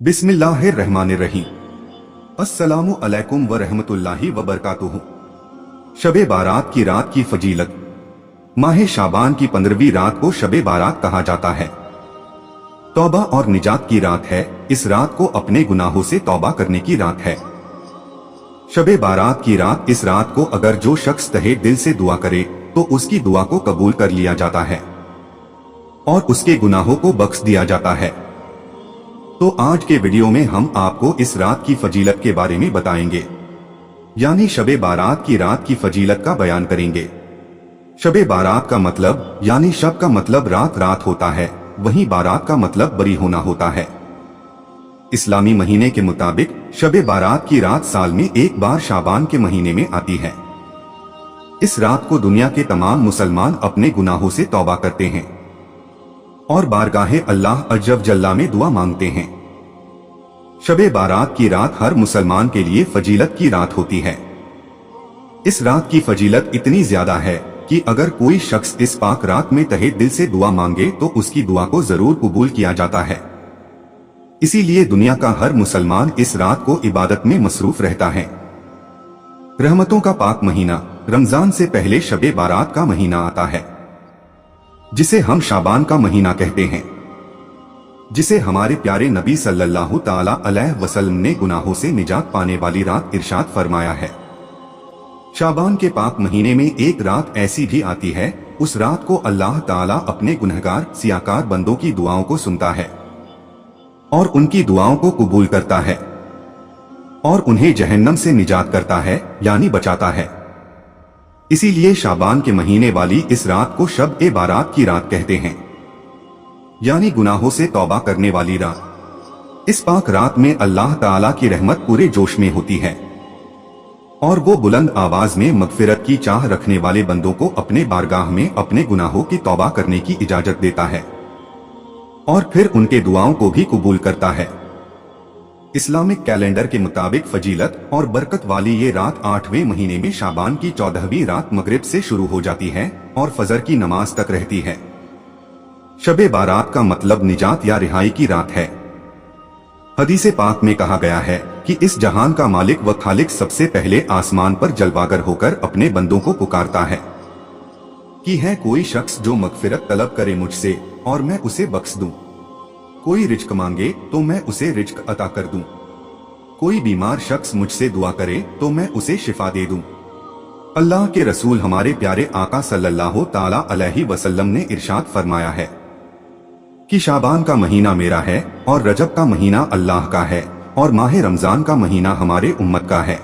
बिस्मिल्लाहिर्रहमानिर्रहीम। अस्सलामु अलैकुम व रहमतुल्लाहि व बरकातुहू। शबे बारात की रात की फजीलत। माह शाबान की 15वीं रात को शबे बारात कहा जाता है। तौबा और निजात की रात है। इस रात को अपने गुनाहों से तौबा करने की रात है। शबे बारात की रात, इस रात को अगर जो शख्स तहे दिल से दुआ करे तो उसकी दुआ को कबूल कर लिया जाता है और उसके गुनाहों को बख्श दिया जाता है। तो आज के वीडियो में हम आपको इस रात की फजीलत के बारे में बताएंगे, यानी शबे बारात की रात की फजीलत का बयान करेंगे। शबे बारात का मतलब, यानी शब का मतलब रात होता है, वहीं बारात का मतलब बरी होना होता है। इस्लामी महीने के मुताबिक शबे बारात की रात साल में एक बार शाबान के महीने में आती है। इस रात को दुनिया के तमाम मुसलमान अपने गुनाहों से तौबा करते हैं और बारगाहे अल्लाह अज़्ज़ व जल्ला में दुआ मांगते हैं। शबे बारात की रात हर मुसलमान के लिए फजीलत की रात होती है। इस रात की फजीलत इतनी ज्यादा है कि अगर कोई शख्स इस पाक रात में तहे दिल से दुआ मांगे तो उसकी दुआ को जरूर कबूल किया जाता है। इसीलिए दुनिया का हर मुसलमान इस रात को इबादत में मसरूफ रहता है। रहमतों का पाक महीना रमजान से पहले शबे बारात का महीना आता है, जिसे हम शाबान का महीना कहते हैं, जिसे हमारे प्यारे नबी सल्लल्लाहु ताला अलैहि वसल्लम ने गुनाहों से निजात पाने वाली रात इरशाद फरमाया है। शाबान के पाक महीने में एक रात ऐसी भी आती है, उस रात को अल्लाह ताला अपने गुनहगार सियाकार बंदों की दुआओं को सुनता है और उनकी दुआओं को कबूल करता है और उन्हें जहन्नम से निजात करता है, यानी बचाता है। इसीलिए शाबान के महीने वाली इस रात को शब-ए बारात की रात कहते हैं, यानी गुनाहों से तौबा करने वाली रात। इस पाक रात में अल्लाह ताला की रहमत पूरे जोश में होती है और वो बुलंद आवाज में मगफिरत की चाह रखने वाले बंदों को अपने बारगाह में अपने गुनाहों की तौबा करने की इजाजत देता है और फिर उनके दुआओं को भी कबूल करता है। इस्लामिक कैलेंडर के मुताबिक फजीलत और बरकत वाली ये रात 8वें महीने में शाबान की 14वीं रात मगरिब से शुरू हो जाती है और फजर की नमाज तक रहती है। शबे बारात का मतलब निजात या रिहाई की रात है। हदीसे पाक में कहा गया है कि इस जहान का मालिक व खालिक सबसे पहले आसमान पर जलवागर होकर अपने बंदों को पुकारता है कि है कोई शख्स जो मगफिरत तलब करे मुझसे और मैं उसे बख्श दूं। कोई रिज्क मांगे तो मैं उसे रिज्क अता कर दूं। कोई बीमार शख्स मुझसे दुआ करे तो मैं उसे शिफा दे दूं। अल्लाह के रसूल हमारे प्यारे आका सल्लल्लाहु ताला अलैहि वसल्लम ने इरशाद फरमाया है कि शाबान का महीना मेरा है और रजब का महीना अल्लाह का है और माह रमजान का महीना हमारे उम्मत का है।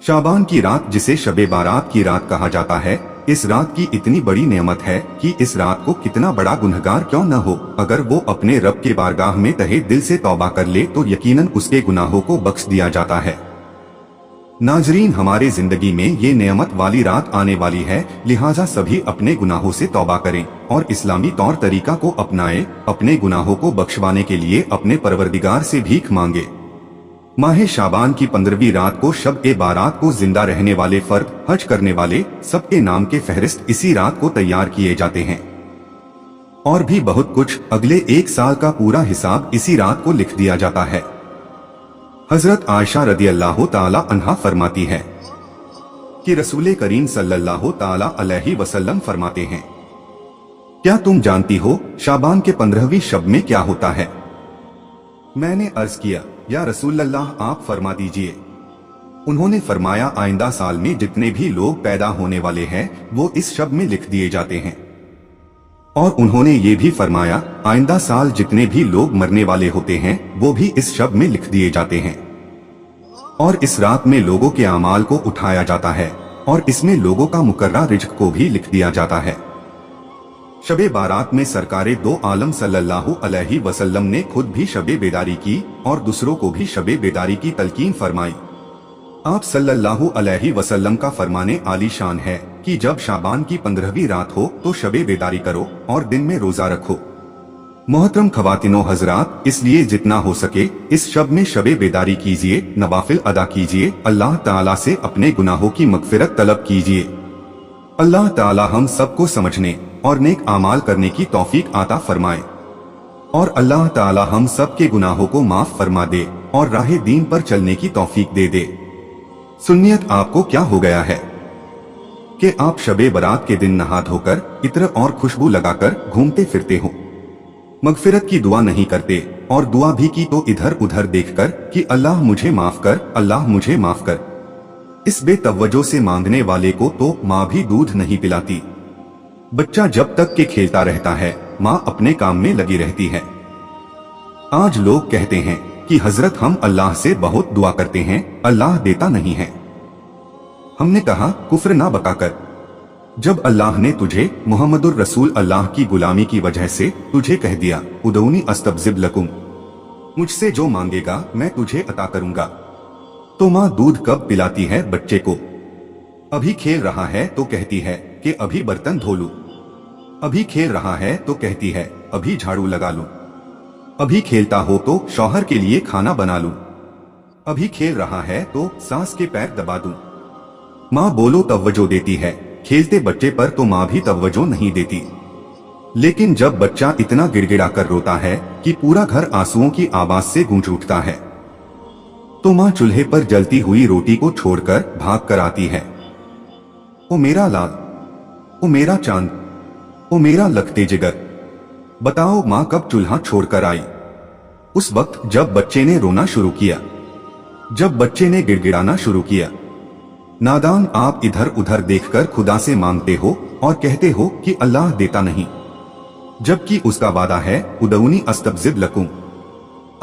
शाबान की रात, जिसे शबे बारात की रात कहा जाता है, इस रात की इतनी बड़ी नेमत है कि इस रात को कितना बड़ा गुनहगार क्यों न हो, अगर वो अपने रब के बारगाह में तहे दिल से तौबा कर ले तो यकीनन उसके गुनाहों को बख्श दिया जाता है। नाजरीन, हमारे जिंदगी में ये नेमत वाली रात आने वाली है, लिहाजा सभी अपने गुनाहों से तौबा करें और इस्लामी तौर तरीका को अपनाएं। अपने गुनाहों को बख्शवाने के लिए अपने परवरदिगार से भीख मांगे। माह शाबान की 15वीं रात को शब-ए बारात को जिंदा रहने वाले फर्द, हज करने वाले सबके नाम के फहरिस्त इसी रात को तैयार किए जाते हैं और भी बहुत कुछ। अगले एक साल का पूरा हिसाब इसी रात को लिख दिया जाता है। हजरत आयशा रदियल्लाहु ताला अन्हा फरमाती है कि रसूल करीम सल्लल्लाहु ताला अलैहि वसल्लम फरमाते हैं, क्या तुम जानती हो शाबान के 15वीं शब में क्या होता है? मैंने अर्ज किया, या रसूलल्लाह आप फरमा दीजिए। उन्होंने फरमाया, आइंदा साल में जितने भी लोग पैदा होने वाले हैं वो इस शब में लिख दिए जाते हैं। और उन्होंने ये भी फरमाया, आइंदा साल जितने भी लोग मरने वाले होते हैं वो भी इस शब में लिख दिए जाते हैं। और इस रात में लोगों के अमाल को उठाया जाता है और इसमें लोगों का मुकर्रर रिज्क को भी लिख दिया जाता है। शबे बारात में सरकारे दो आलम सल्लल्लाहु अलैहि वसल्लम ने खुद भी शबे बेदारी की और दूसरों को भी शबे बेदारी की तलकीन फरमाई। आप सल्लल्लाहु अलैहि वसल्लम का फरमाने आली शान है कि जब शाबान की 15वीं रात हो तो शबे बेदारी करो और दिन में रोजा रखो। मोहतरम खवातिनो हजरात, इसलिए जितना हो सके इस शब में शबे बेदारी कीजिए, नवाफिल अदा कीजिए, अल्लाह ताला से अपने गुनाहों की मगफिरत तलब कीजिए। अल्लाह ताला हम सबको समझने और नेक आमाल करने की तौफीक आता फरमाए। और अल्लाह ताला हम सब के गुनाहों को माफ फरमा दे और राह दीन पर चलने की तौफीक दे दे। सुन्नियत आपको क्या हो गया है कि आप शबे बरात के दिन नहा धोकर इत्र और खुशबू लगाकर घूमते फिरते हो, मगफिरत की दुआ नहीं करते और दुआ भी की तो इधर उधर देखकर कि अल्लाह मुझे माफ कर, अल्लाह मुझे माफ कर। इस बेतवज्जो से मांगने वाले को तो माँ भी दूध नहीं पिलाती। बच्चा जब तक के खेलता रहता है, माँ अपने काम में लगी रहती है। आज लोग कहते हैं कि हजरत हम अल्लाह से बहुत दुआ करते हैं, अल्लाह देता नहीं है। हमने कहा कुफ्र ना बकाकर, जब अल्लाह ने तुझे मोहम्मदुर रसूल अल्लाह की गुलामी की वजह से तुझे कह दिया उदौनी अस्तब्जिब लकुम, मुझसे जो मांगेगा मैं तुझे अता करूंगा, तो माँ दूध कब पिलाती है बच्चे को? अभी खेल रहा है तो कहती है कि अभी बर्तन धो लूं, अभी खेल रहा है तो कहती है अभी झाड़ू लगा लूं, अभी खेलता हो तो शौहर के लिए खाना बना लूं, अभी खेल रहा है तो सास के पैर दबा दूं। माँ बोलो तवज्जो देती है, खेलते बच्चे पर तो माँ भी तवज्जो नहीं देती। लेकिन जब बच्चा इतना गिड़गिड़ा कर रोता है कि पूरा घर आंसुओं की आवाज से गूंज उठता है, तो माँ चूल्हे पर जलती हुई रोटी को छोड़कर भाग कर आती है। ओ मेरा लाल, ओ मेरा चांद, ओ मेरा लखते जिगर, बताओ माँ कब चूल्हा छोड़कर आई? उस वक्त जब बच्चे ने रोना शुरू किया, जब बच्चे ने गिड़गिड़ाना शुरू किया। नादान आप इधर उधर देखकर खुदा से मांगते हो और कहते हो कि अल्लाह देता नहीं, जबकि उसका वादा है उदौनी अस्तब्जिब लकुम।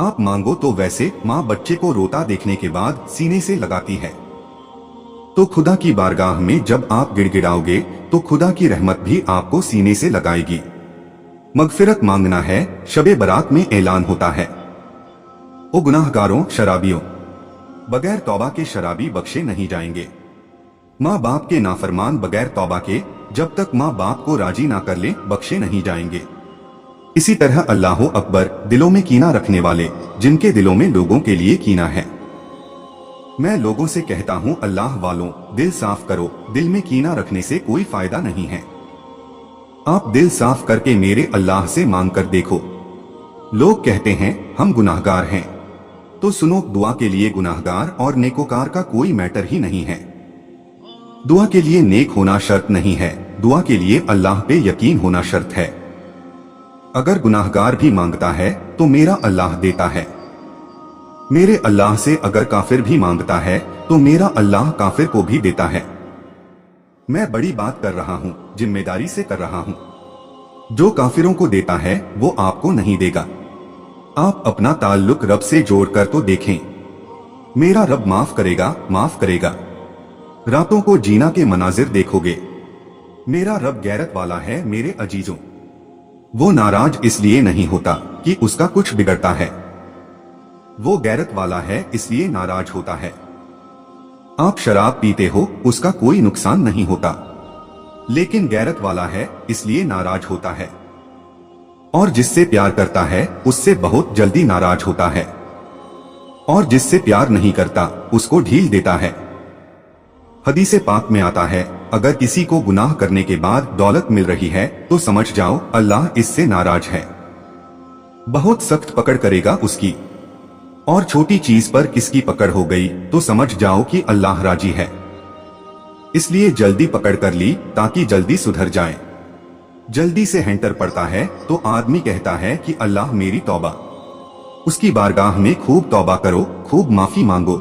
आप मांगो तो वैसे माँ बच्चे को रोता देखने के बाद सीने से लगाती है, तो खुदा की बारगाह में जब आप गिड़गिड़ाओगे तो खुदा की रहमत भी आपको सीने से लगाएगी। मगफिरत मांगना है, शबे बरात में ऐलान होता है, ओ गुनाहगारों शराबियों, बगैर तौबा के शराबी बख्शे नहीं जाएंगे। माँ बाप के नाफरमान बगैर तौबा के जब तक माँ बाप को राजी ना कर ले बख्शे नहीं जाएंगे। इसी तरह अल्लाह अकबर, दिलों में कीना रखने वाले, जिनके दिलों में लोगों के लिए कीना है। मैं लोगों से कहता हूँ अल्लाह वालों, दिल साफ करो, दिल में कीना रखने से कोई फायदा नहीं है। आप दिल साफ करके मेरे अल्लाह से मांग कर देखो। लोग कहते हैं हम गुनाहगार हैं, तो सुनो, दुआ के लिए गुनाहगार और नेकोकार का कोई मैटर ही नहीं है। दुआ के लिए नेक होना शर्त नहीं है, दुआ के लिए अल्लाह पे यकीन होना शर्त है। अगर गुनाहगार भी मांगता है तो मेरा अल्लाह देता है। मेरे अल्लाह से अगर काफिर भी मांगता है तो मेरा अल्लाह काफिर को भी देता है। मैं बड़ी बात कर रहा हूँ, जिम्मेदारी से कर रहा हूँ। जो काफिरों को देता है वो आपको नहीं देगा। आप अपना ताल्लुक रब से जोड़कर तो देखें, मेरा रब माफ करेगा, माफ करेगा। रातों को जीना के मनाजिर देखोगे, मेरा रब गैरत वाला है मेरे अजीजों। वो नाराज इसलिए नहीं होता कि उसका कुछ बिगड़ता है, वो गैरत वाला है इसलिए नाराज होता है। आप शराब पीते हो, उसका कोई नुकसान नहीं होता, लेकिन गैरत वाला है इसलिए नाराज होता है। और जिससे प्यार करता है उससे बहुत जल्दी नाराज होता है, और जिससे प्यार नहीं करता उसको ढील देता है। हदीसे पाक में आता है, अगर किसी को गुनाह करने के बाद दौलत मिल रही है तो समझ जाओ अल्लाह इससे नाराज है, बहुत सख्त पकड़ करेगा उसकी। और छोटी चीज पर किसकी पकड़ हो गई तो समझ जाओ कि अल्लाह राजी है। इसलिए जल्दी पकड़ कर ली ताकि जल्दी सुधर जाए। जल्दी से हैंटर पड़ता है तो आदमी कहता है कि अल्लाह मेरी तौबा। उसकी बारगाह में खूब तौबा करो, खूब माफी मांगो।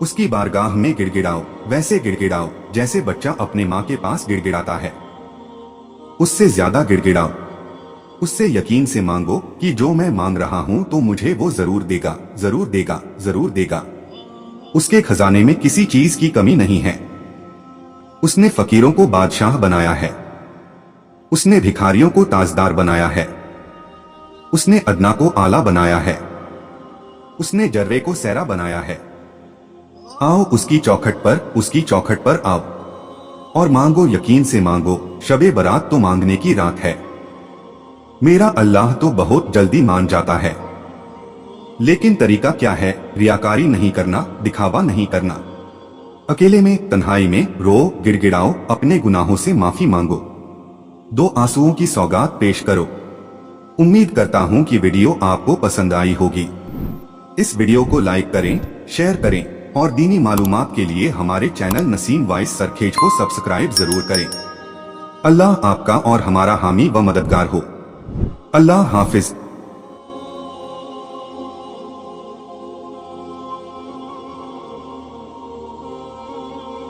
उसकी बारगाह में गिड़गिड़ाओ, वैसे गिड़गिड़ाओ जैसे बच्चा अपने माँ के पास गिड़गिड़ाता है, उससे ज्यादा गिड़गिड़ाओ। उससे यकीन से मांगो कि जो मैं मांग रहा हूं तो मुझे वो जरूर देगा, जरूर देगा, जरूर देगा। उसके खजाने में किसी चीज की कमी नहीं है। उसने फकीरों को बादशाह बनाया है, उसने भिखारियों को ताजदार बनाया है, उसने अदना को आला बनाया है, उसने जर्रे को सैरा बनाया है। आओ उसकी चौखट पर, उसकी चौखट पर आओ और मांगो, यकीन से मांगो। शबे बरात तो मांगने की रात है। मेरा अल्लाह तो बहुत जल्दी मान जाता है, लेकिन तरीका क्या है? रियाकारी नहीं करना, दिखावा नहीं करना। अकेले में, तन्हाई में रो, गिड़गिड़ाओ, अपने गुनाहों से माफी मांगो, 2 आंसुओं की सौगात पेश करो। उम्मीद करता हूं कि वीडियो आपको पसंद आई होगी। इस वीडियो को लाइक करें, शेयर करें और दीनी मालूमात के लिए हमारे चैनल नसीम वॉइस सरखेज को सब्सक्राइब जरूर करें। अल्लाह आपका और हमारा हामी व मददगार हो। अल्लाह हाफिज।